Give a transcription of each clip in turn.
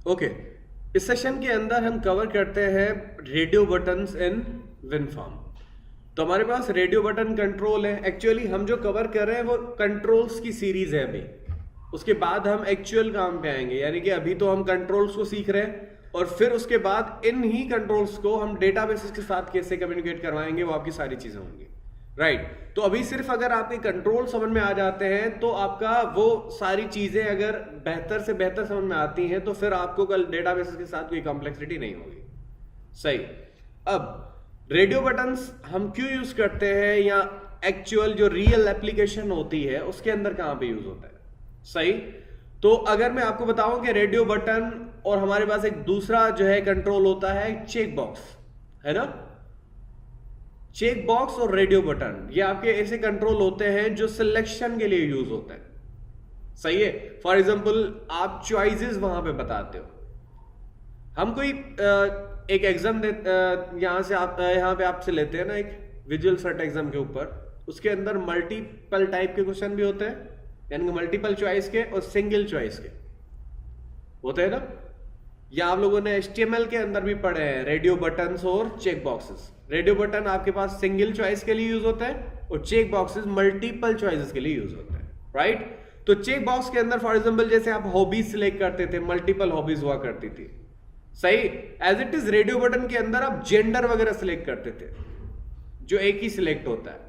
Okay, इस session के अंदर हम कवर करते हैं रेडियो बटन्स इन विनफॉर्म। तो हमारे पास रेडियो बटन कंट्रोल है। एक्चुअली हम जो कवर कर रहे हैं वो कंट्रोल्स की सीरीज है अभी। उसके बाद हम एक्चुअल काम पे आएंगे, यानी कि अभी तो हम कंट्रोल्स को सीख रहे हैं और फिर उसके बाद इन ही कंट्रोल्स को हम डेटाबेसेस के साथ कैसे कम्युनिकेट करवाएंगे, वो आपकी सारी चीजें होंगी। राइट तो अभी सिर्फ अगर आपके कंट्रोल समझ में आ जाते हैं तो आपका वो सारी चीजें अगर बेहतर से बेहतर समझ में आती हैं तो फिर आपको कल डेटाबेसेस के साथ कोई कॉम्प्लेक्सिटी नहीं होगी। सही। अब रेडियो बटन्स हम क्यों यूज करते हैं, या एक्चुअल जो रियल एप्लीकेशन होती है उसके अंदर कहां पे यूज होता है। सही। तो अगर मैं आपको बताऊं कि रेडियो बटन और हमारे पास एक दूसरा जो है कंट्रोल होता है चेक बॉक्स, है ना। चेक बॉक्स और रेडियो बटन ये आपके ऐसे कंट्रोल होते हैं जो सिलेक्शन के लिए यूज होते हैं। सही है। फॉर एग्जांपल आप चॉइसेस वहां पे बताते हो। हम कोई एक एग्जाम यहां से आप यहां पे आपसे लेते हैं ना एक विजुअल सर्ट एग्जाम के ऊपर, उसके अंदर मल्टीपल टाइप के क्वेश्चन भी होते हैं, यानी कि मल्टीपल चॉइस के और सिंगल चॉइस के होते हैं ना। या आप लोगों ने HTML के अंदर भी पढ़े हैं रेडियो बटन्स और चेक बॉक्सेस। रेडियो बटन आपके पास सिंगल चॉइस के लिए यूज होता है और चेक बॉक्सेस मल्टीपल चॉइसेस के लिए यूज होते हैं। राइट तो चेक बॉक्स के अंदर फॉर एग्जांपल जैसे आप हॉबीज सिलेक्ट करते थे, मल्टीपल हॉबीज हुआ करती थी। सही। As it is radio button के अंदर आप जेंडर वगैरह सिलेक्ट करते थे जो एक ही सिलेक्ट होता है,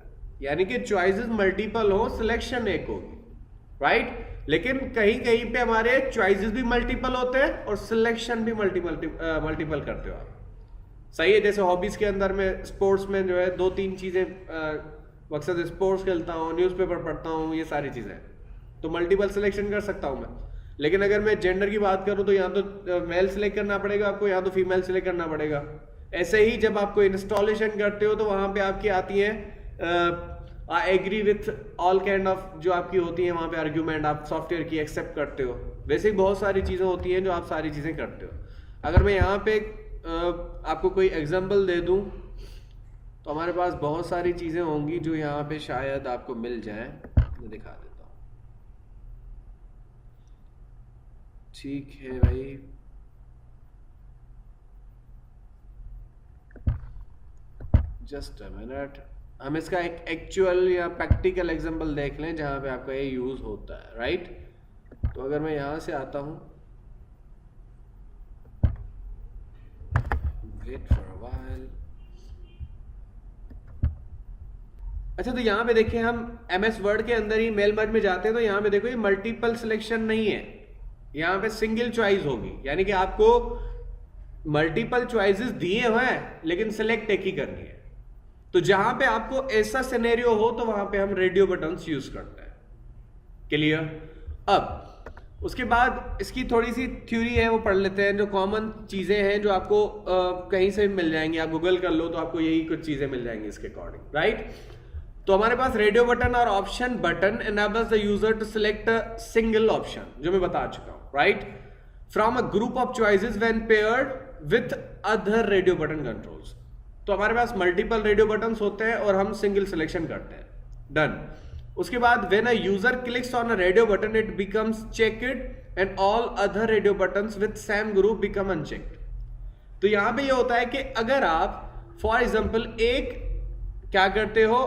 यानी कि चॉइसेस मल्टीपल हो, सिलेक्शन एक होगी। राइट लेकिन कहीं कहीं पे हमारे चॉइसेस भी मल्टीपल होते हैं और सिलेक्शन भी मल्टीपल करते हो आप। सही है। जैसे हॉबीज के अंदर में स्पोर्ट्स में जो है 2-3 चीजें, मकसद स्पोर्ट्स खेलता हूँ, न्यूज़पेपर पढ़ता हूँ, ये सारी चीजें तो मल्टीपल सिलेक्शन कर सकता हूँ मैं। लेकिन अगर मैं जेंडर की बात करूँ तो यहाँ तो मेल सिलेक्ट करना पड़ेगा आपको, यहाँ तो फीमेल सिलेक्ट करना पड़ेगा। ऐसे ही जब आपको इंस्टॉलेशन करते हो तो वहां पे आपकी आती है I agree with all kind of जो आपकी होती है वहां पे आर्ग्यूमेंट, आप सॉफ्टवेयर की एक्सेप्ट करते हो। वैसे ही बहुत सारी चीजें होती हैं जो आप सारी चीजें करते हो। अगर मैं यहाँ पे आपको कोई एग्जांपल दे दूं तो हमारे पास बहुत सारी चीजें होंगी जो यहाँ पे शायद आपको मिल जाए। मैं दिखा देता हूँ। ठीक है भाई, जस्ट अ मिनट। हम इसका एक एक्चुअल या प्रैक्टिकल एग्जांपल देख लें जहां पे आपका ये यूज होता है। राइट तो अगर मैं यहां से आता हूं, वेट फॉर अ व्हाइल। अच्छा तो यहां पे देखिए हम MS वर्ड के अंदर ही मेल मर्ज में जाते हैं तो यहां पे देखो ये मल्टीपल सिलेक्शन नहीं है, यहां पे सिंगल चॉइस होगी, यानी कि आपको मल्टीपल चॉइसेस दिए हुए हैं लेकिन सिलेक्ट एक ही करनी है। तो जहां पे आपको ऐसा सिनेरियो हो तो वहां पे हम रेडियो बटन्स यूज करते हैं। क्लियर। अब उसके बाद इसकी थोड़ी सी थ्योरी है वो पढ़ लेते हैं, जो कॉमन चीजें हैं जो आपको कहीं से भी मिल जाएंगी। आप गूगल कर लो तो आपको यही कुछ चीजें मिल जाएंगी इसके अकॉर्डिंग। राइट तो हमारे पास रेडियो बटन और option button enables the user to select a single option, जो मैं बता चुका हूं। Right from a group of choices when paired with other radio button controls. तो हमारे पास मल्टीपल रेडियो बटन्स होते हैं और हम सिंगल सिलेक्शन करते हैं। डन। उसके बाद when a user clicks on a radio button it becomes checked and all other radio buttons with same group become unchecked. तो यहां पे ये होता है कि अगर आप फॉर एग्जांपल एक क्या करते हो,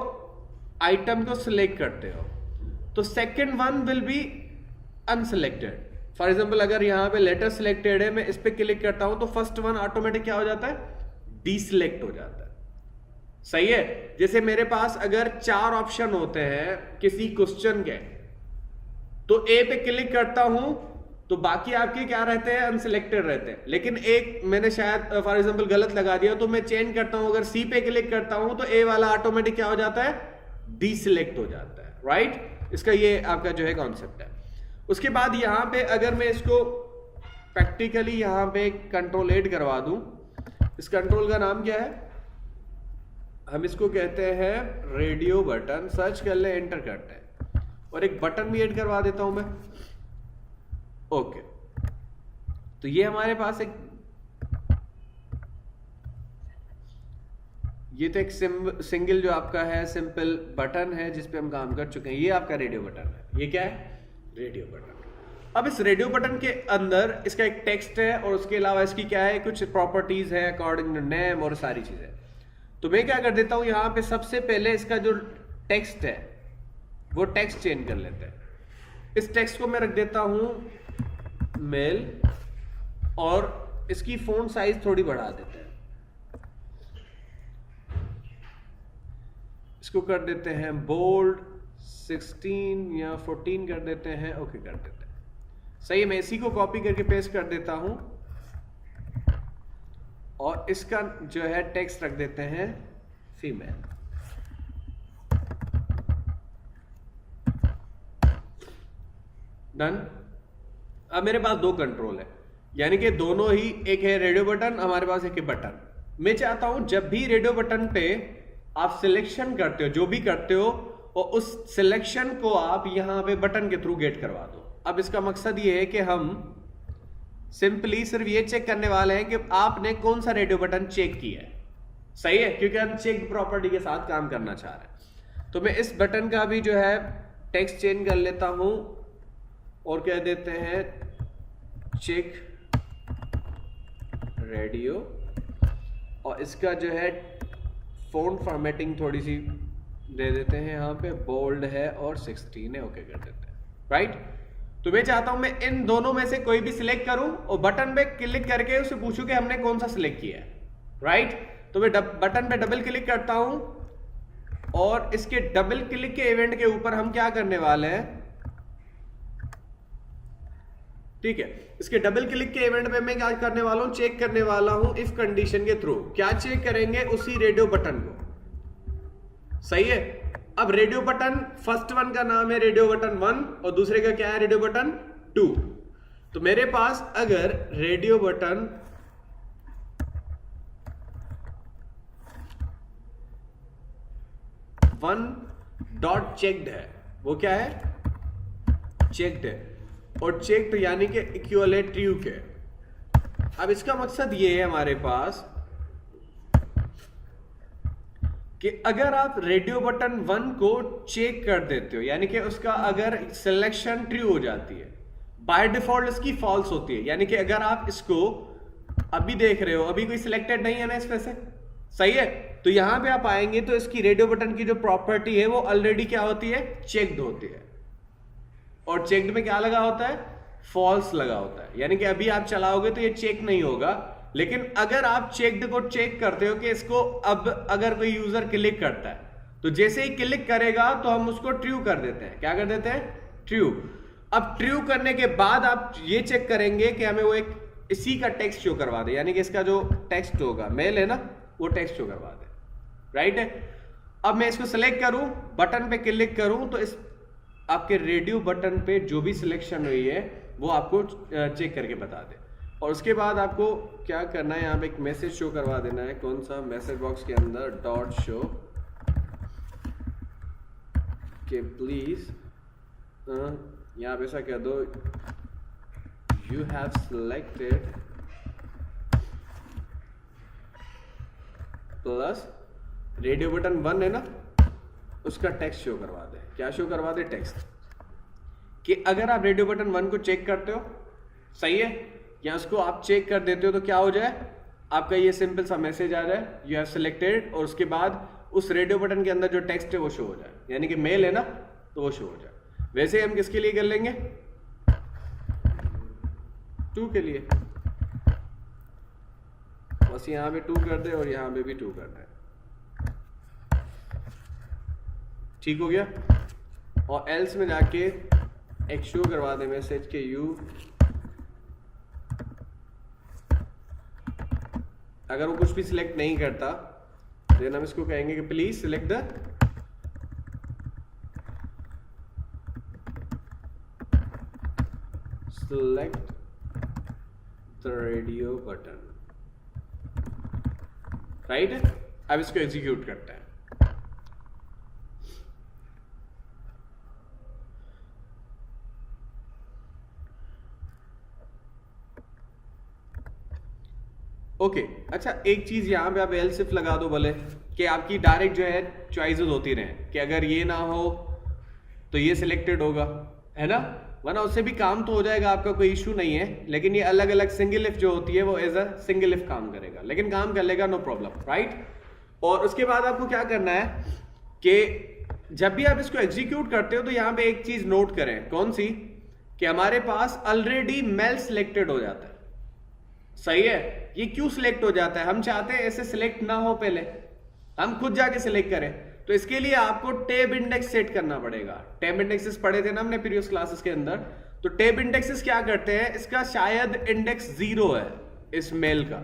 आइटम को सिलेक्ट करते हो तो second one will be unselected. For example अगर यहां पे लेटर सिलेक्टेड है, मैं इस पे क्लिक करता हूं तो फर्स्ट वन ऑटोमेटिक क्या हो जाता है, डीसिलेक्ट हो जाता है। सही है। जैसे मेरे पास अगर 4 ऑप्शन होते हैं किसी क्वेश्चन के, तो ए पे क्लिक करता हूं तो बाकी आपके क्या रहते हैं, अनसिलेक्टेड रहते हैं। लेकिन एक मैंने शायद फॉर एग्जांपल गलत लगा दिया तो मैं चेंज करता हूं, अगर सी पे क्लिक करता हूं तो ए वाला ऑटोमेटिक क्या हो जाता है, डीसिलेक्ट हो जाता है। राइट इसका ये आपका जो है कॉन्सेप्ट है। उसके बाद यहां पे अगर मैं इसको प्रैक्टिकली यहां पे कंट्रोल ऐड करवा दूं, इस कंट्रोल का नाम क्या है, हम इसको कहते हैं रेडियो बटन। सर्च कर ले, एंटर करते हैं और एक बटन भी ऐड करवा देता हूं मैं। ओके तो ये हमारे पास एक, ये तो एक सिंगल जो आपका है सिंपल बटन है जिस पे हम काम कर चुके हैं, ये आपका रेडियो बटन है। ये क्या है, रेडियो बटन। अब इस रेडियो बटन के अंदर इसका एक टेक्स्ट है और उसके अलावा इसकी क्या है, कुछ प्रॉपर्टीज है अकॉर्डिंग टू नेम और सारी चीजें। तो मैं क्या कर देता हूं, यहां पे सबसे पहले इसका जो टेक्स्ट है वो टेक्स्ट चेंज कर लेते हैं। इस टेक्स्ट को मैं रख देता हूं मेल और इसकी फ़ॉन्ट साइज थोड़ी बढ़ा देते हैं, इसको कर देते हैं बोल्ड 16 या 14 कर देते हैं, ओके कर देते हैं। सही है, मैं इसी को कॉपी करके पेस्ट कर देता हूं और इसका जो है टेक्स्ट रख देते हैं फीमेल। डन। अब मेरे पास दो कंट्रोल है, यानी कि दोनों ही, एक है रेडियो बटन, हमारे पास एक है बटन। मैं चाहता हूं जब भी रेडियो बटन पे आप सिलेक्शन करते हो, जो भी करते हो, और उस सिलेक्शन को आप यहां पे बटन के थ्रू गेट करवा दो। अब इसका मकसद ये है कि हम सिंपली सिर्फ ये चेक करने वाले हैं कि आपने कौन सा रेडियो बटन चेक किया है। सही है, क्योंकि हम चेक प्रॉपर्टी के साथ काम करना चाह रहे हैं। तो मैं इस बटन का भी जो है टेक्स्ट चेंज कर लेता हूं और कह देते हैं चेक रेडियो, और इसका जो है फ़ॉन्ट फॉर्मेटिंग थोड़ी सी दे देते हैं, यहाँ पे बोल्ड है और 16 है, ओके कर देते हैं। राइट। तो मैं चाहता हूं मैं इन दोनों में से कोई भी सिलेक्ट करूं और बटन पे क्लिक करके उससे पूछूं कि हमने कौन सा सिलेक्ट किया है। राइट। तो मैं बटन पे डबल क्लिक करता हूं और इसके डबल क्लिक के इवेंट के ऊपर हम क्या करने वाले हैं, ठीक है, इसके डबल क्लिक के इवेंट पे मैं क्या करने वाला हूं, चेक करने वाला हूं इफ कंडीशन के थ्रू। क्या चेक करेंगे, उसी रेडियो बटन को। सही है। अब रेडियो बटन फर्स्ट वन का नाम है रेडियो बटन 1 और दूसरे का क्या है, रेडियो बटन 2। तो मेरे पास अगर radio button one dot checked है, वो क्या है, चेक्ड है, और चेक्ड यानी कि इक्विवेलेंट ट्रू के। अब इसका मकसद ये है हमारे पास कि अगर आप रेडियो बटन 1 को चेक कर देते हो, यानी कि उसका अगर सिलेक्शन ट्रू हो जाती है, बाय डिफॉल्ट इसकी फॉल्स होती है, यानी कि अगर आप इसको अभी देख रहे हो, अभी कोई सिलेक्टेड नहीं है ना इसमें से, सही है, तो यहां पे आप आएंगे तो इसकी रेडियो बटन की जो प्रॉपर्टी है वो ऑलरेडी क्या होती है, चेक्ड होती है। और चेक्ड में क्या लगा होता है, फॉल्स लगा होता है, यानी कि अभी आप चलाओगे तो ये चेक नहीं होगा। लेकिन अगर आप चेक्ड को चेक करते हो कि इसको अब अगर कोई यूजर क्लिक करता है तो जैसे ही क्लिक करेगा तो हम उसको ट्रू कर देते हैं। क्या कर देते हैं, ट्रू। अब ट्रू करने के बाद आप ये चेक करेंगे कि हमें वो एक इसी का टेक्स्ट शो करवा दे, यानी कि इसका जो टेक्स्ट होगा, मेल है ना, वो टेक्स्ट शो करवा दे। राइट है। अब मैं इसको सिलेक्ट करूं, बटन पे क्लिक करूं तो इस आपके रेडियो बटन पे जो भी सिलेक्शन हुई है वो आपको चेक करके बता दे। और उसके बाद आपको क्या करना है, यहाँ पे एक मैसेज शो करवा देना है। कौन सा, मैसेज बॉक्स के अंदर डॉट शो के प्लीज, यहाँ पे ऐसा कह दो, you have selected plus radio button 1 है ना, उसका टेक्स्ट शो करवा दे। क्या शो करवा दे, टेक्स्ट। कि अगर आप रेडियो बटन 1 को चेक करते हो, सही है, या उसको आप चेक कर देते हो तो क्या हो जाए, आपका ये सिंपल सा मैसेज आ जाए, यू हैव सिलेक्टेड, और उसके बाद उस रेडियो बटन के अंदर जो टेक्स्ट है वो शो हो जाए, यानी कि मेल है ना, तो वो शो हो जाए। वैसे हम किसके लिए कर लेंगे, 2 के लिए, बस यहाँ पे 2 कर दे और यहाँ पे भी 2 कर दे, ठीक हो गया। और एल्स में जाके एक शो करवा दे मैसेज के यू, अगर वो कुछ भी सिलेक्ट नहीं करता देन हम इसको कहेंगे कि please select the radio button. Right. अब इसको एग्जीक्यूट करते हैं। ओके अच्छा, एक चीज यहां पे आप एल्स इफ लगा दो भले, कि आपकी डायरेक्ट जो है चॉइसेस होती रहे, कि अगर ये ना हो तो ये सिलेक्टेड होगा, है ना, वरना उससे भी काम तो हो जाएगा, आपका कोई इशू नहीं है, लेकिन ये अलग अलग सिंगल इफ जो होती है वो एज अ सिंगल इफ काम करेगा, लेकिन काम कर लेगा, नो प्रॉब्लम, राइट। और उसके बाद आपको क्या करना है कि जब भी आप इसको एग्जीक्यूट करते हो तो यहां पे एक चीज नोट करें, कौन सी, कि हमारे पास ऑलरेडी मेल सिलेक्टेड हो जाता है। सही है, ये क्यों सिलेक्ट हो जाता है, हम चाहते हैं ऐसे सिलेक्ट ना हो, पहले हम खुद जाके सिलेक्ट करें, तो इसके लिए आपको टेब इंडेक्स सेट करना पड़ेगा। टेब इंडेक्सेस पढ़े थे ना हमने प्रीवियस क्लासेस के अंदर, तो टेब इंडेक्सेस क्या करते हैं, इसका शायद इंडेक्स 0 है इस मेल का।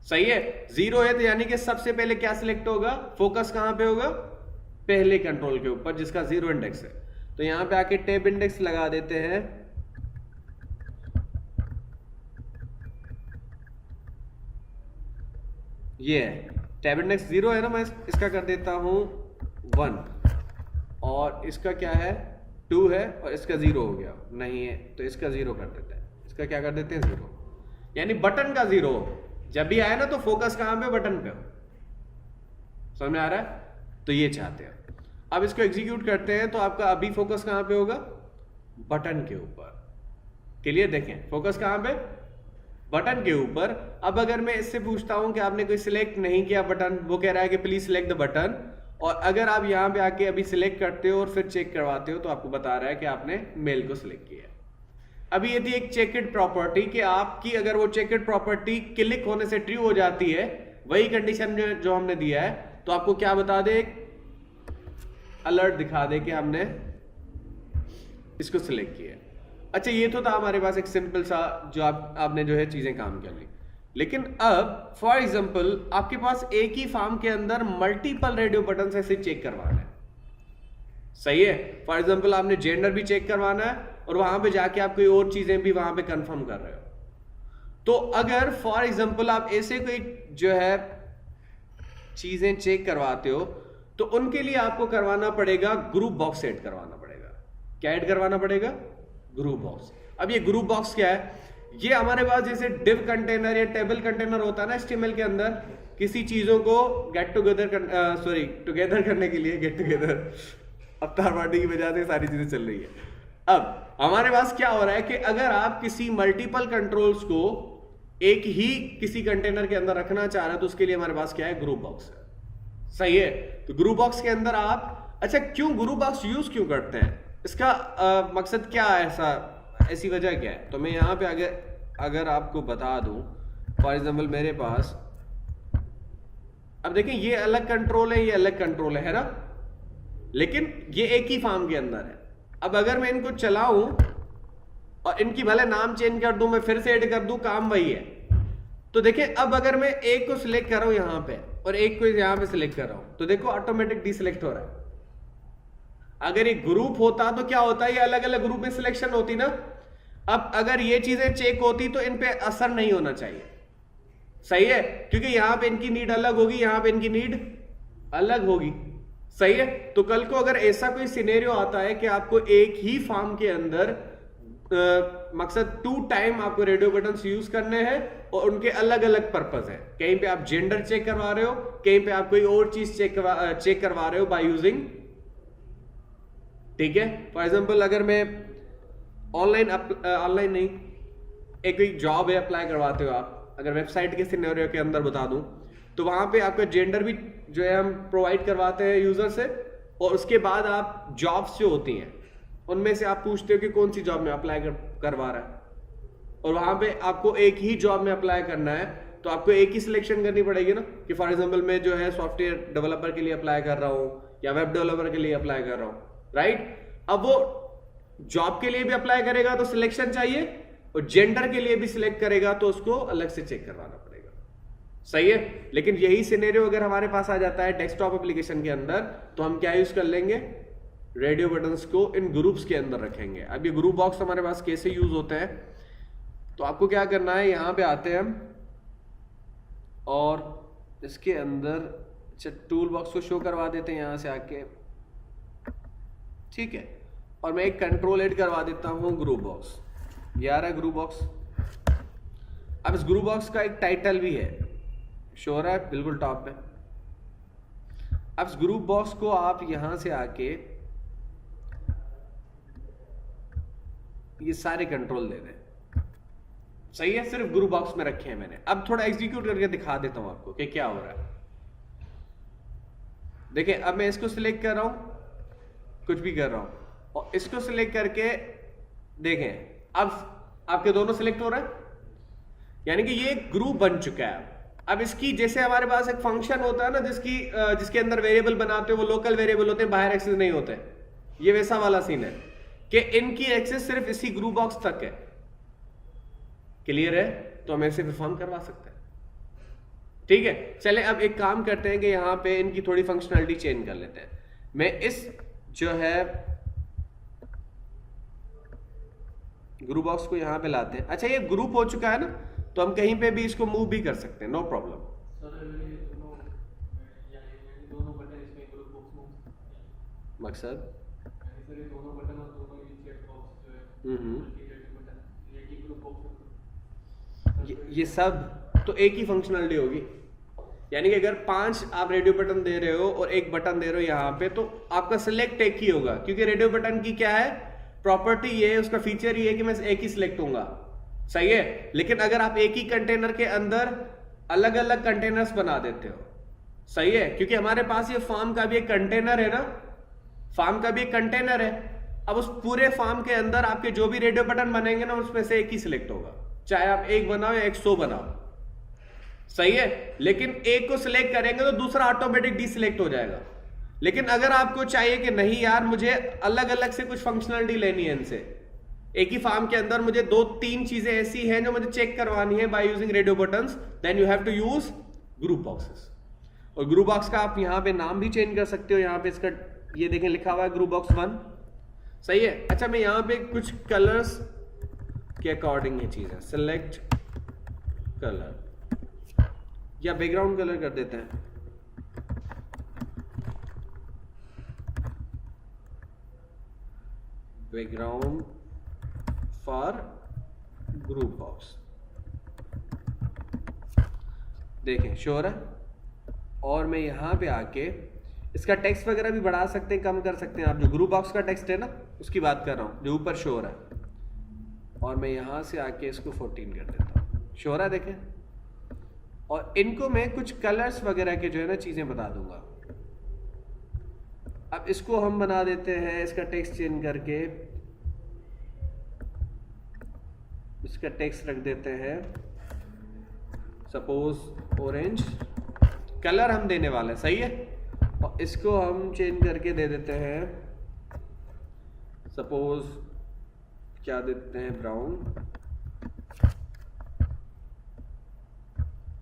सही है, 0 है, तो यानी कि सबसे पहले क्या सिलेक्ट होगा, फोकस कहां पे होगा, पहले कंट्रोल के ऊपर जिसका 0 इंडेक्स है। तो यहां पे आके टेब इंडेक्स लगा देते हैं, ये है टैब इंडेक्स 0 है ना, मैं इसका कर देता हूं 1, और इसका क्या है 2 है, और इसका 0 हो गया, नहीं है तो इसका 0 कर देते हैं, इसका क्या कर देते हैं 0, यानी बटन का 0 जब भी आए ना तो फोकस कहां पे, बटन पे हो। समझ में आ रहा है, तो ये चाहते हैं। अब इसको एग्जीक्यूट करते हैं तो आपका अभी फोकस कहां पे होगा, बटन के ऊपर। क्लियर, देखें फोकस कहां पे, बटन के ऊपर। अब अगर मैं इससे पूछता हूं कि आपने कोई सिलेक्ट नहीं किया बटन, वो कह रहा है कि प्लीज सिलेक्ट द बटन, और अगर आप यहां पे आके अभी सिलेक्ट करते हो और फिर चेक करवाते हो तो आपको बता रहा है कि आपने मेल को सिलेक्ट किया है। अभी ये थी एक चेकड प्रॉपर्टी कि आपकी अगर वो चेकड प्रॉपर्टी क्लिक होने से ट्रू हो जाती है, वही कंडीशन जो हमने दिया है, तो आपको क्या बता दे, अलर्ट दिखा दे कि हमने इसको सिलेक्ट किया है। अच्छा, ये तो था हमारे पास एक सिंपल सा जो आपने जो है चीजें काम कर ली। लेकिन अब फॉर एग्जांपल आपके पास एक ही फॉर्म के अंदर मल्टीपल रेडियो बटन ऐसे चेक करवाना है। सही है, फॉर एग्जांपल आपने जेंडर भी चेक करवाना है और वहां पे जाके आप कोई और चीजें भी वहां पे कंफर्म कर रहे हो। तो अगर फॉर एग्जांपल आप ऐसे कोई जो है चीजें चेक करवाते हो तो उनके लिए आपको करवाना पड़ेगा ग्रुप बॉक्स ऐड करवाना पड़ेगा। क्या ऐड करवाना पड़ेगा, ग्रुप बॉक्स। अब ये ग्रुप बॉक्स क्या है, ये हमारे पास जैसे डिव कंटेनर या टेबल कंटेनर होता है ना HTML के अंदर, किसी चीजों को टुगेदर करने के लिए, गेट टुगेदर, अब तार पार्टी की वजह से सारी चीजें चल रही है। अब हमारे पास क्या हो रहा है कि अगर आप किसी मल्टीपल कंट्रोल्स को एक ही किसी कंटेनर के अंदर रखना चाह रहे हो तो उसके लिए हमारे पास क्या है, ग्रुप बॉक्स है। सही है, तो ग्रुप बॉक्स के अंदर आप, अच्छा क्यों ग्रुप बॉक्स यूज क्यों करते हैं, इसका मकसद क्या है, ऐसी वजह क्या है। तो मैं यहां पे अगर आपको बता दूं, फॉर एग्जांपल मेरे पास, अब देखें ये अलग कंट्रोल है, ये अलग कंट्रोल है ना, लेकिन ये एक ही फॉर्म के अंदर है। अब अगर मैं इनको चलाऊं और इनकी भले नाम चेंज कर दूं, मैं फिर से ऐड कर दूं, काम वही है। तो देखें अब अगर मैं एक को सिलेक्ट कर रहा हूं यहां पे और एक को यहां पे सिलेक्ट कर रहा हूं, तो देखो ऑटोमेटिक डिसिलेक्ट हो रहा है। अगर ये ग्रुप होता तो क्या होता है, ये अलग अलग ग्रुप में सिलेक्शन होती ना। अब अगर ये चीजें चेक होती तो इन पे असर नहीं होना चाहिए। सही है, क्योंकि यहां पे इनकी नीड अलग होगी, यहां पे इनकी नीड अलग होगी। सही है, तो कल को अगर ऐसा कोई सिनेरियो आता है कि आपको एक ही फॉर्म के अंदर मकसद 2 टाइम आपको रेडियो बटन्स यूज करने हैं और उनके अलग अलग पर्पस है, कहीं पे आप जेंडर चेक करवा रहे हो, कहीं पे आप कोई और चीज चेक करवा रहे हो बाय यूजिंग, ठीक है। फॉर एग्जांपल अगर मैं ऑनलाइन नहीं, एक कोई जॉब है अप्लाई करवाते हो आप, अगर वेबसाइट के सिनेरियो के अंदर बता दूं तो वहां पे आपका जेंडर भी जो है हम प्रोवाइड करवाते हैं यूजर से, और उसके बाद आप जॉब्स जो होती हैं उनमें से आप पूछते हो कि कौन सी जॉब में अप्लाई करवा रहा है, और वहां पे आपको एक ही जॉब में अप्लाई करना है तो आपको एक ही सिलेक्शन करनी पड़ेगी ना, कि फॉर एग्जांपल मैं जो है सॉफ्टवेयर डेवलपर के लिए अप्लाई कर रहा हूं या वेब डेवलपर के लिए अप्लाई कर रहा हूं, राइट। अब वो जॉब के लिए भी अप्लाई करेगा तो सिलेक्शन चाहिए, और जेंडर के लिए भी सिलेक्ट करेगा तो उसको अलग से चेक करवाना पड़ेगा। सही है, लेकिन यही सिनेरियो अगर हमारे पास आ जाता है डेस्कटॉप एप्लीकेशन के अंदर, तो हम क्या यूज कर लेंगे, रेडियो बटन्स को इन ग्रुप्स के अंदर रखेंगे। अब ये ग्रुप बॉक्स हमारे पास कैसे यूज होता है, तो आपको क्या करना है, यहां पे आते हैं हम और इसके अंदर टूल बॉक्स को शो करवा देते हैं यहां से आके, ठीक है, और मैं एक कंट्रोल ऐड करवा देता हूं ग्रुप बॉक्स। ये आ रहा है ग्रुप बॉक्स। अब इस ग्रुप बॉक्स का एक टाइटल भी है, शो हो रहा है बिल्कुल टॉप पे। अब इस ग्रुप बॉक्स को आप यहां से आके ये सारे कंट्रोल दे दें। सही है, सिर्फ ग्रुप बॉक्स में रखे हैं मैंने। अब थोड़ा एग्जीक्यूट करके दिखा देता हूं आपको कि क्या हो रहा है। देखिए अब मैं इसको सिलेक्ट कर रहा हूं, कुछ भी कर रहा हूं, और इसको सिलेक्ट करके देखें अब आपके दोनों सिलेक्ट हो रहा है, यानी कि ये एक ग्रुप बन चुका है। अब इसकी जैसे हमारे पास एक फंक्शन होता है ना जिसके अंदर वेरिएबल बनाते हो, वो लोकल वेरिएबल होते हैं, बाहर एक्सेस नहीं होते। ये वैसा वाला सीन है कि इनकी एक्सेस सिर्फ इसी ग्रुप बॉक्स तक है। क्लियर है? तो हम ऐसे परफॉर्म करवा सकते हैं। ठीक है, चले अब एक काम करते हैं कि यहां पे इनकी थोड़ी फंक्शनलिटी चेंज कर लेते हैं। मैं इस जो है ग्रुप बॉक्स को यहां पे लाते हैं। अच्छा, ये ग्रुप हो चुका है ना, तो हम कहीं पे भी इसको मूव भी कर सकते हैं, नो प्रॉब्लम। मकसद ये सब तो एक ही फंक्शनलिटी होगी, यानी कि अगर 5 आप रेडियो बटन दे रहे हो और एक बटन दे रहे हो यहाँ पे, तो आपका सिलेक्ट एक ही होगा, क्योंकि रेडियो बटन की क्या है प्रॉपर्टी, ये है उसका फीचर ये है कि मैं एक ही सिलेक्ट होऊंगा। सही है, लेकिन अगर आप एक ही कंटेनर के अंदर अलग अलग कंटेनर्स बना देते हो, सही है, क्योंकि हमारे पास ये फॉर्म का भी एक कंटेनर है ना, फॉर्म का भी एक कंटेनर है। अब उस पूरे फॉर्म के अंदर आपके जो भी रेडियो बटन बनेंगे ना, उसमें से एक ही सिलेक्ट होगा, चाहे आप एक बनाओ या 100 बनाओ। सही है, लेकिन एक को सिलेक्ट करेंगे तो दूसरा ऑटोमेटिक डिसिलेक्ट हो जाएगा। लेकिन अगर आपको चाहिए कि नहीं यार मुझे अलग अलग से कुछ फंक्शनलिटी लेनी है इनसे, एक ही फॉर्म के अंदर मुझे 2-3 चीजें ऐसी हैं जो मुझे चेक करवानी है by using radio buttons, then you have to use group boxes. और ग्रुप बॉक्स का आप यहां पे नाम भी चेंज कर सकते हो। यहां पे इसका ये देखें लिखा हुआ है ग्रुप बॉक्स 1। सही है। अच्छा, मैं यहां पे कुछ कलर्स के अकॉर्डिंग ये चीज है, सिलेक्ट कलर या बैकग्राउंड कलर कर देते हैं। बैकग्राउंड फॉर ग्रुप बॉक्स, देखें श्योर है। और मैं यहां पे आके इसका टेक्स्ट वगैरह भी बढ़ा सकते हैं, कम कर सकते हैं। आप जो ग्रुप बॉक्स का टेक्स्ट है ना, उसकी बात कर रहा हूं जो ऊपर श्योर है। और मैं यहां से आके इसको 14 कर देता हूं, श्योर है देखें। और इनको मैं कुछ कलर्स वगैरह के जो है ना चीजें बता दूंगा। अब इसको हम बना देते हैं, इसका टेक्स्ट चेंज करके इसका टेक्स्ट रख देते हैं सपोज ऑरेंज, कलर हम देने वाले हैं। सही है। और इसको हम चेंज करके दे देते हैं सपोज क्या देते हैं ब्राउन,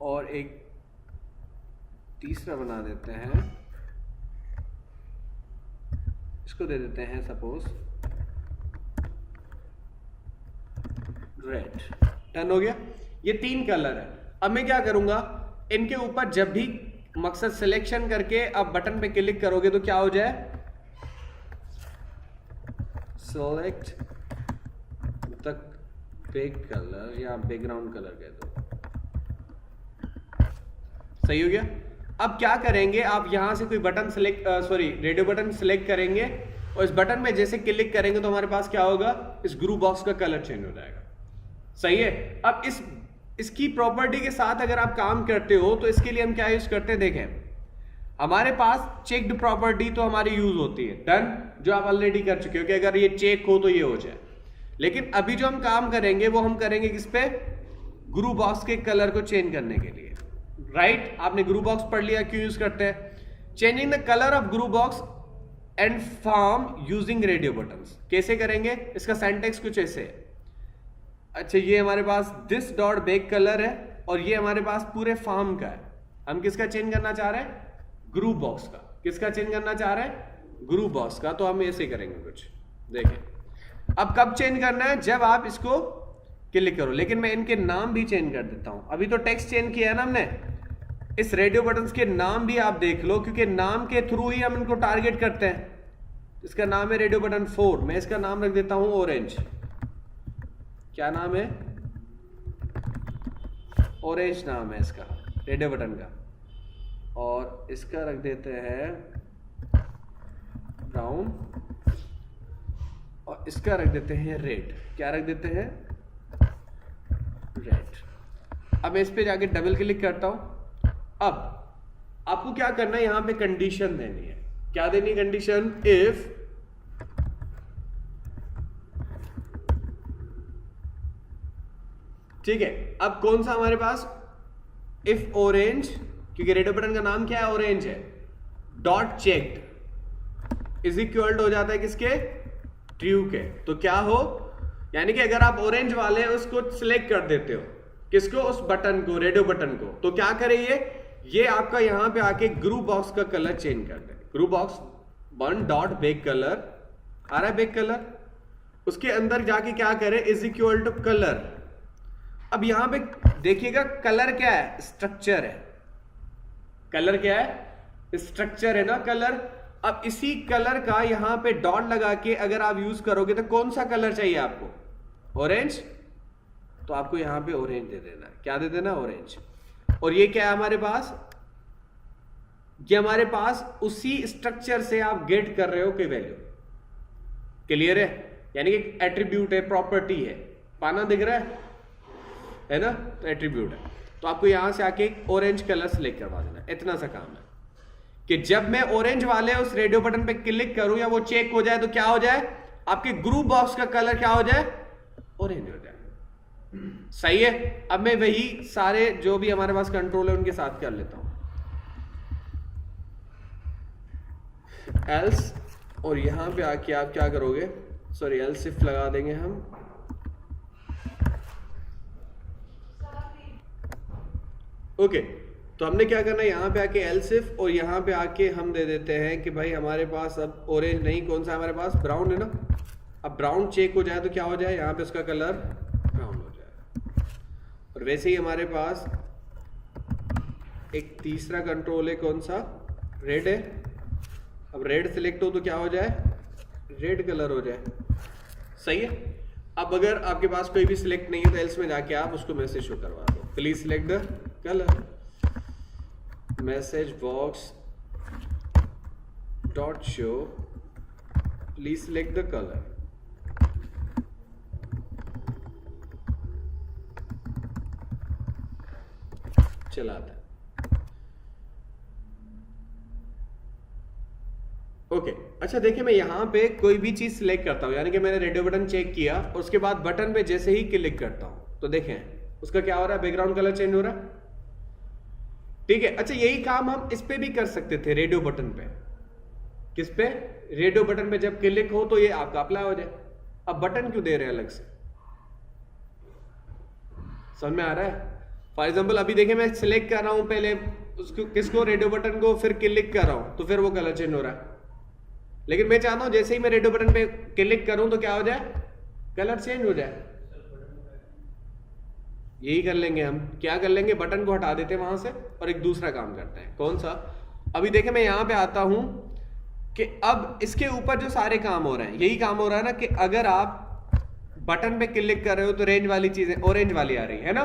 और एक तीसरा बना देते हैं, इसको दे देते हैं सपोज रेड। डन हो गया। ये 3 कलर है। अब मैं क्या करूंगा, इनके ऊपर जब भी मकसद सिलेक्शन करके आप बटन पे क्लिक करोगे तो क्या हो जाए, सेलेक्ट द बैक कलर या बैकग्राउंड कलर कह दो। सही हो गया। अब क्या करेंगे, आप यहां से कोई button select radio button select करेंगे और इस बटन में जैसे क्लिक करेंगे तो हमारे पास क्या होगा, इस ग्रुप बॉक्स का कलर चेंज हो जाएगा। सही है। अब इसकी प्रॉपर्टी के साथ अगर आप काम करते हो तो इसके लिए हम क्या यूज करते हैं, देखें हमारे पास चेक्ड प्रॉपर्टी तो हमारी यूज होती है, डन, जो आप ऑलरेडी कर चुके हो कि अगर ये चेक हो तो ये हो जाए। लेकिन अभी जो हम काम करेंगे वो हम करेंगे किस पे, ग्रुप बॉक्स के कलर को चेंज करने के लिए। राइट, आपने ग्रुप बॉक्स पढ़ लिया क्यों यूज करते हैं। Changing the colour of group box and form using radio buttons. कैसे करेंगे, इसका सिंटैक्स कुछ ऐसे है। अच्छा, ये हमारे पास दिस डॉट बैक कलर है और ये हमारे पास पूरे फॉर्म का है। हम किसका चेंज करना चाह रहे हैं, ग्रुप बॉक्स का। किसका चेंज करना चाह रहे हैं, ग्रुप बॉक्स का। तो हम ऐसे करेंगे कुछ, देखें। अब कब चेंज करना है, जब आप इसको क्लिक करो। लेकिन मैं इनके नाम भी चेंज कर देता हूं। अभी तो टेक्स्ट चेंज किया है ना हमने, इस रेडियो बटन्स के नाम भी आप देख लो, क्योंकि नाम के थ्रू ही हम इनको टारगेट करते हैं। इसका नाम है रेडियो बटन 4, मैं इसका नाम रख देता हूं ऑरेंज। क्या नाम है, ऑरेंज नाम है इसका रेडियो बटन का। और इसका रख देते हैं ब्राउन, और इसका रख देते हैं रेड। क्या रख देते हैं? रेड। अब मैं इस पे जाके डबल क्लिक करता हूं। अब आपको क्या करना है, यहां पे कंडीशन देनी है। क्या देनी है कंडीशन? इफ ठीक है। अब कौन सा हमारे पास? इफ ऑरेंज, क्योंकि रेडियो बटन का नाम क्या है? ऑरेंज है। Dot checked is equal to हो जाता है किसके? ट्रू के। तो क्या हो, यानी कि अगर आप ऑरेंज वाले हैं उसको सिलेक्ट कर देते हो, किसको? उस बटन को, रेडियो बटन को, तो क्या करे ये आपका यहां पे आके ग्रुप बॉक्स का कलर चेंज कर दे। Group box 1 dot back colour आ रहा है, बेक कलर, उसके अंदर जाके क्या करे? Is equal to colour. अब यहां पे देखिएगा कलर क्या है? स्ट्रक्चर है। कलर क्या है? स्ट्रक्चर है ना कलर। अब इसी कलर का यहां पे डॉट लगा के अगर आप यूज करोगे तो कौन सा कलर चाहिए आपको? ऑरेंज। तो आपको यहां पे ऑरेंज दे देना है। क्या दे देना? ऑरेंज। और ये क्या है हमारे पास? ये हमारे पास उसी स्ट्रक्चर से आप गेट कर रहे हो कि वैल्यू। क्लियर है? यानी कि एट्रीब्यूट है, प्रॉपर्टी है। पाना दिख रहा है ना? तो एट्रीब्यूट है। तो आपको यहां से आके ऑरेंज कलर सिलेक्ट करवा देना। इतना सा काम है कि जब मैं ऑरेंज वाले उस रेडियो बटन पे क्लिक करूं या वो चेक हो जाए तो क्या हो जाए? आपके ग्रुप बॉक्स का कलर क्या हो जाए? ऑरेंज हो जाए। सही है। अब मैं वही सारे जो भी हमारे पास कंट्रोल है उनके साथ कर लेता हूं। एल्स, और यहां पे आके आप क्या करोगे? सॉरी, एल्स इफ लगा देंगे हम। ओके, तो हमने क्या करना है, यहां पे आके एल्स इफ, और यहां पे आके हम दे देते हैं कि भाई हमारे पास अब ऑरेंज नहीं, कौन सा हमारे पास? ब्राउन है ना। अब ब्राउन चेक हो जाए तो क्या हो जाए? यहां पे उसका कलर ब्राउन हो जाए। और वैसे ही हमारे पास एक तीसरा कंट्रोल है, कौन सा? रेड है। अब रेड सिलेक्ट हो तो क्या हो जाए? रेड कलर हो जाए। सही है। अब अगर आपके पास कोई भी सिलेक्ट नहीं है तो एल्स में जाके आप उसको मैसेज शो करवा दो। Please select the colour. Message box dot show, please select the colour. चलाता है। ओके, अच्छा देखिए, मैं यहां पे कोई भी चीज सिलेक्ट करता हूं, यानी कि मैंने रेडियो बटन चेक किया और उसके बाद बटन पे जैसे ही क्लिक करता हूं तो देखें उसका क्या हो रहा है? बैकग्राउंड कलर चेंज हो रहा है। ठीक है। अच्छा, यही काम हम इस पे भी कर सकते थे, रेडियो बटन पे। किस पे? रेडियो बटन पे जब क्लिक हो तो ये आपका अप्लाई हो जाए। अब बटन क्यों दे रहे हैं अलग से? समझ में आ रहा है? फॉर एग्जाम्पल अभी देखिए, मैं सिलेक्ट कर रहा हूं पहले उसको, किसको? रेडियो बटन को, फिर क्लिक कर रहा हूं तो फिर वो कलर चेंज हो रहा है। लेकिन मैं चाहता हूं जैसे ही मैं रेडियो बटन पे क्लिक करूं तो क्या हो जाए? कलर चेंज हो जाए। यही कर लेंगे हम। क्या कर लेंगे? बटन को हटा देते हैं वहां से और एक दूसरा काम करते हैं। कौन सा? अभी देखें, मैं यहां पे आता हूं कि अब इसके ऊपर जो सारे काम हो रहे हैं, यही काम हो रहा है ना कि अगर आप बटन पे क्लिक कर रहे हो तो रेंज वाली चीजें ऑरेंज वाली आ रही है ना।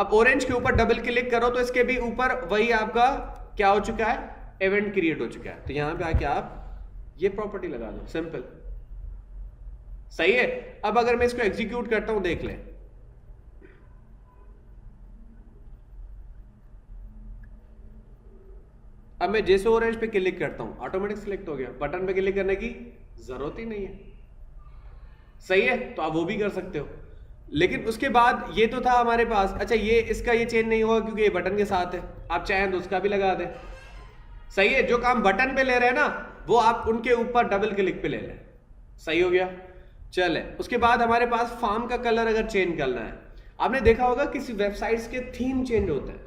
अब ऑरेंज के ऊपर डबल क्लिक करो तो इसके भी ऊपर वही आपका क्या हो चुका है? इवेंट क्रिएट हो चुका है। तो यहां पे आके आप ये प्रॉपर्टी लगा दो, सिंपल। सही है। अब अगर मैं इसको एग्जीक्यूट करता हूं, देख लें, अब मैं जैसे ऑरेंज पे क्लिक करता हूं ऑटोमेटिक सिलेक्ट हो गया। बटन पे क्लिक करने की जरूरत ही नहीं है। सही है। तो आप वो भी कर सकते हो। लेकिन उसके बाद ये तो था हमारे पास। अच्छा, ये इसका ये चेंज नहीं होगा क्योंकि ये बटन के साथ है। आप चाहें तो उसका भी लगा दें। सही है। जो काम बटन पे ले रहे हैं ना वो आप उनके ऊपर डबल क्लिक पे ले लें। सही हो गया। चले, उसके बाद हमारे पास फॉर्म का कलर अगर चेंज करना है, आपने देखा होगा किसी वेबसाइट्स के थीम चेंज होते हैं।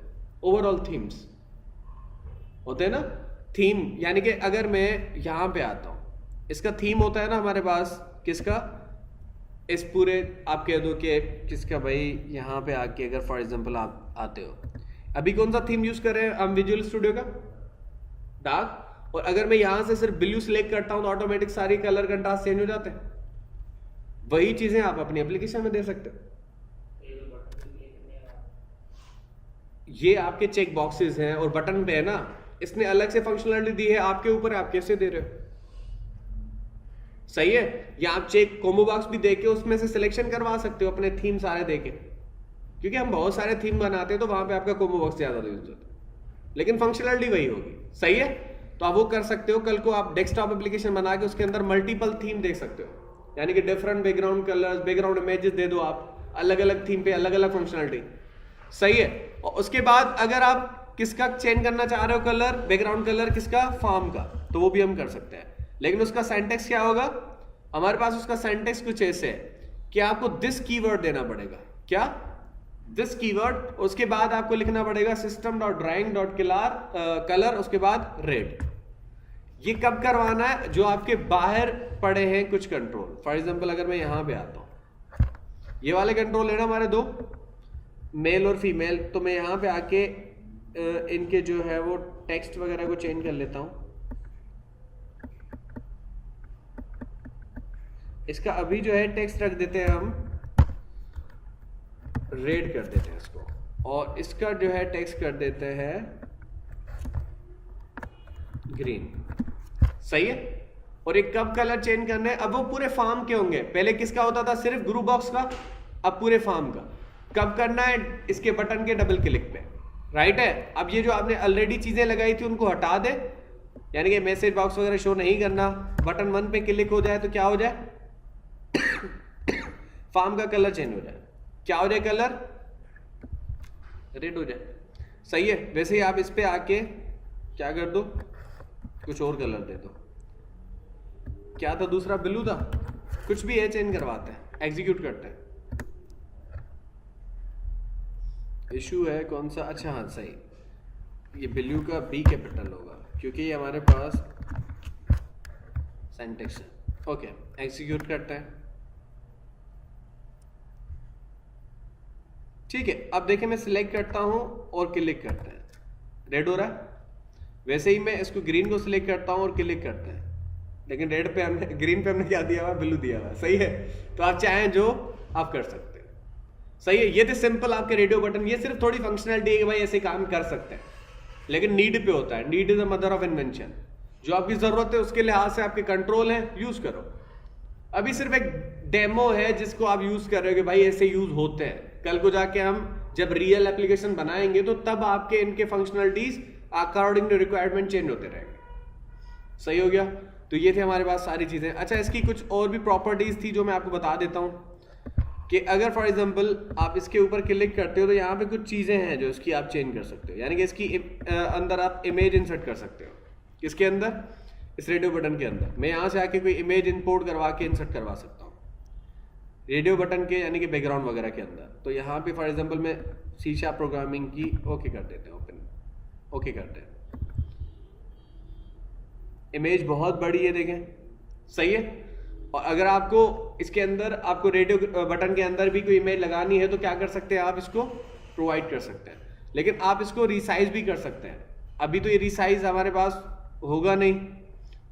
ओवरऑल थीम्स होते हैं ना, थीम। यानी कि अगर मैं यहां पे आता हूं, इसका थीम होता है ना हमारे पास, किसका? इस पूरे आप कह दो कि किसका भाई, यहां पे आके अगर फॉर एग्जांपल आप आते हो, अभी कौन सा थीम यूज कर रहे हैं हम? विजुअल स्टूडियो का डार्क। और अगर मैं यहां से सिर्फ ब्लू सिलेक्ट करता हूं तो ऑटोमेटिक सारी कलर कंट्रास्ट चेंज हो जाते हैं। वही चीजें आप अपनी एप्लीकेशन में दे सकते हो। ये आपके चेक बॉक्सेस हैं और बटन पे है ना, इसने अलग से फंक्शनलिटी दी है, आपके ऊपर आप कैसे दे रहे हो। सही है, या आप चेक कॉम्बो बॉक्स भी देके उसमें से सिलेक्शन करवा सकते हो अपने थीम सारे देके, क्योंकि हम बहुत सारे थीम बनाते हैं तो वहां पे आपका कॉम्बो बॉक्स ज्यादा यूज होता है, लेकिन फंक्शनलिटी वही होगी। सही है, तो आप वो कर सकते हो। कल को आप डेस्कटॉप एप्लीकेशन बना के उसके अंदर मल्टीपल थीम देख सकते हो, यानी कि different background colours, background images दे दो आप, अलग अलग थीम पे अलग अलग फंक्शनलिटी। सही है, और उसके बाद अगर आप किसका चेंज करना चाह रहे हो कलर, बैकग्राउंड कलर किसका, फॉर्म का, तो वो भी हम कर सकते हैं। लेकिन उसका सिंटैक्स क्या होगा, हमारे पास उसका सिंटैक्स कुछ ऐसे है कि आपको दिस कीवर्ड देना पड़ेगा। क्या, दिस कीवर्ड, उसके बाद आपको लिखना पड़ेगा system dot drawing dot colour, उसके बाद रेड। ये कब करवाना है, जो आपके बाहर पड़े हैं कुछ कंट्रोल। फॉर एग्जांपल अगर मैं यहां पे आता हूं, ये वाले कंट्रोल है ना हमारे दो, मेल और फीमेल, तो मैं यहां पे आके इनके जो है वो टेक्स्ट वगैरह को चेंज कर लेता हूं। इसका अभी जो है टेक्स्ट रख देते हैं हम, रेड कर देते हैं इसको, और इसका जो है टेक्स्ट कर देते हैं ग्रीन। सही है, और एक कब कलर चेंज करना है, अब वो पूरे फॉर्म के होंगे, पहले किसका होता था, सिर्फ ग्रुप बॉक्स का, अब पूरे फॉर्म का। कब करना है, इसके बटन के डबल क्लिक पे, राइट है। अब ये जो आपने ऑलरेडी चीजें लगाई थी उनको हटा दे, यानी कि मैसेज बॉक्स वगैरह शो नहीं करना, बटन 1 पे क्लिक हो जाए तो क्या हो जाए फॉर्म का कलर चेंज हो जाए, क्या हो जाए, कलर रेड हो जाए। सही है, वैसे ही आप इस पे आके क्या कर दो, कुछ और कलर दे दो, क्या था दूसरा, ब्लू था, कुछ भी है चेंज करवाते हैं, एग्जीक्यूट करते हैं। इशू है कौन सा, अच्छा हाँ सही, ये ब्लू का बी कैपिटल होगा क्योंकि ये हमारे पास सिंटैक्स है। ओके, एग्जीक्यूट करते हैं। ठीक है, अब देखिए मैं सिलेक्ट करता हूं और क्लिक करते हैं, रेड हो रहा है। वैसे ही मैं इसको ग्रीन को सिलेक्ट करता हूं और क्लिक करते हैं, लेकिन रेड पे हमने, ग्रीन पे हमने क्या दिया हुआ, ब्लू दिया हुआ। सही है, तो आप चाहें जो आप कर सकते हैं। सही है, ये थे सिंपल आपके रेडियो बटन। ये सिर्फ थोड़ी फंक्शनलिटी है कि भाई ऐसे काम कर सकते हैं, लेकिन नीड पे होता है, need is the mother of invention. जो आपकी जरूरत है उसके लिहाज से आपके कंट्रोल है, यूज करो। अभी सिर्फ एक डेमो है जिसको आप यूज कर रहे हो कि भाई ऐसे यूज होते हैं। कल को जाके हम जब रियल एप्लीकेशन बनाएंगे तो तब आपके इनके functionalities according to requirement change होते रहेंगे। सही हो गया, तो ये थे हमारे पास सारी चीजें। अच्छा, इसकी कुछ और भी प्रॉपर्टीज थी जो मैं आपको बता देता हूं कि अगर फॉर एग्जांपल आप इसके ऊपर क्लिक करते हो तो यहाँ पे कुछ चीजें हैं जो इसकी आप चेंज कर सकते हो, यानी कि इसकी अंदर आप इमेज इंसर्ट कर सकते हो। किसके अंदर, इस रेडियो बटन के अंदर। मैं यहाँ से आके कोई इमेज इंपोर्ट करवा के इंसर्ट करवा सकता हूँ रेडियो बटन के, यानी कि बैकग्राउंड वगैरह के अंदर। तो यहाँ पे फॉर एग्जांपल मैं सी# प्रोग्रामिंग की ओके कर देते हैं, ओपन ओके करते हैं। इमेज बहुत बड़ी है, देखें, सही है। और अगर आपको इसके अंदर, आपको रेडियो बटन के अंदर भी कोई इमेज लगानी है तो क्या कर सकते हैं, आप इसको प्रोवाइड कर सकते हैं, लेकिन आप इसको रिसाइज भी कर सकते हैं। अभी तो ये रिसाइज हमारे पास होगा नहीं,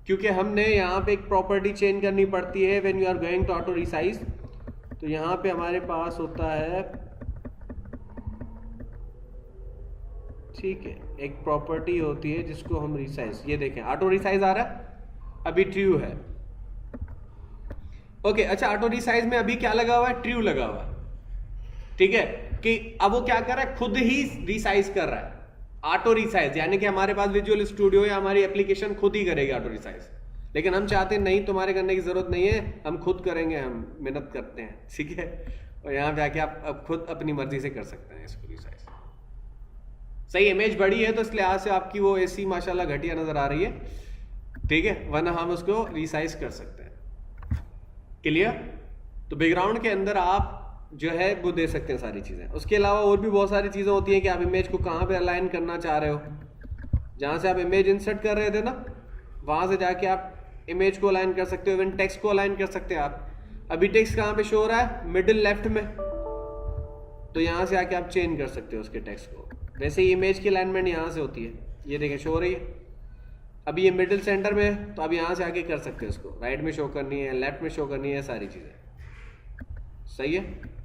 क्योंकि हमने यहाँ पे एक प्रॉपर्टी चेंज करनी पड़ती है when you are going to auto resize. तो यहाँ पे हमारे पास होता है, ठीक है, एक प्रॉपर्टी होती है जिसको हम रिसाइज, ये देखें ऑटो रिसाइज आ रहा है, अभी ट्रू है। ओके, अच्छा, ऑटो रिसाइज में अभी क्या लगा हुआ है, ट्रू लगा हुआ है। ठीक है, कि अब वो क्या कर रहा है, खुद ही रिसाइज कर रहा है। ऑटो रिसाइज यानी कि हमारे पास विजुअल स्टूडियो या हमारी एप्लीकेशन खुद ही करेगी ऑटो रिसाइज, लेकिन हम चाहते हैं नहीं, तुम्हारे करने की जरूरत नहीं है, हम खुद करेंगे, हम मेहनत करते हैं। ठीक है, और यहाँ पे आके आप अब खुद अपनी मर्जी से कर सकते हैं इसको रिसाइज। सही, इमेज बड़ी है तो इस लिहाज से आपकी वो ऐसी माशाल्लाह घटिया नजर आ रही है, ठीक है, वरना हम उसको रिसाइज कर सकते हैं। क्लियर? तो बैकग्राउंड के अंदर आप जो है वो दे सकते हैं सारी चीजें। उसके अलावा और भी बहुत सारी चीजें होती हैं कि आप इमेज को कहाँ पे अलाइन करना चाह रहे हो। जहां से आप इमेज इंसर्ट कर रहे थे ना, वहां से जाके आप इमेज को अलाइन कर सकते हो, इवन टेक्स्ट को अलाइन कर सकते हैं आप। अभी टेक्स्ट कहाँ पे शो हो रहा है, मिडिल लेफ्ट में, तो यहाँ से आके आप चेंज कर सकते हो उसके टेक्स्ट को। वैसे ही इमेज की अलाइनमेंट यहाँ से होती है, ये देखें शो हो रही है। अभी ये मिडिल सेंटर में है तो अब यहाँ से आके कर सकते हो इसको, राइट में शो करनी है, लेफ्ट में शो करनी है, सारी चीजें। सही है।